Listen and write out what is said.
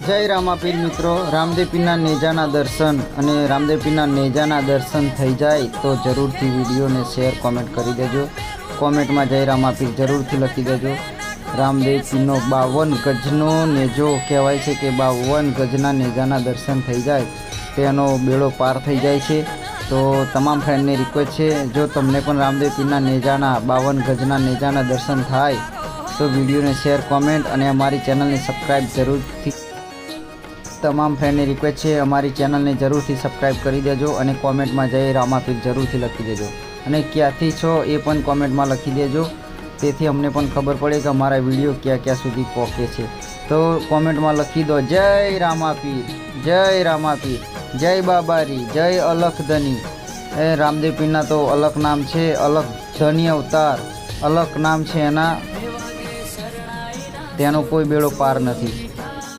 जय रामापीर मित्रों, रामदेव पीरना नेजाना दर्शन अने रामदेव पीरना नेजाना दर्शन थई जाए तो जरूर थी वीडियो ने शेर कॉमेंट करी देजो। कॉमेंट में जय रामापीर जरूर थी लखी देजो। रामदेव पीरनो 52 गजनो नेजो कहेवाय छे कि 52 गजना नेजाना दर्शन थई जाए तेनो बेड़ो पार थई जाए छे। तो तमाम फ्रेंड ने रिक्वेस्ट है, जो तमने पण रामदेव पीरना नेजाना 52 गजना नेजाना दर्शन थाय तो वीडियो ने शेर कॉमेंट और अमारी चैनल ने सब्सक्राइब जरूर थी। तमाम फ्रेंड ने रिक्वेस्ट है, अमारी चैनल ने जरूर थी सब्सक्राइब करी देजो और कॉमेंट में जय रामापीर जरूर थी लखी देजो और क्यांथी छो ए पण कॉमेंट में लखी देजो, तेथी अमने पण खबर पड़े कि अमारा वीडियो क्या क्या सुधी पहुँचे छे। तो कॉमेंट में लखी दो जय रामापीर, जय रामापीर, जय बाबारी, जय अलख धनी। ए रामदेव पीरना तो अलख नाम है, अलख धनी अवतार अलख नाम है एना, तेनो कोई बेड़ो पार नहीं।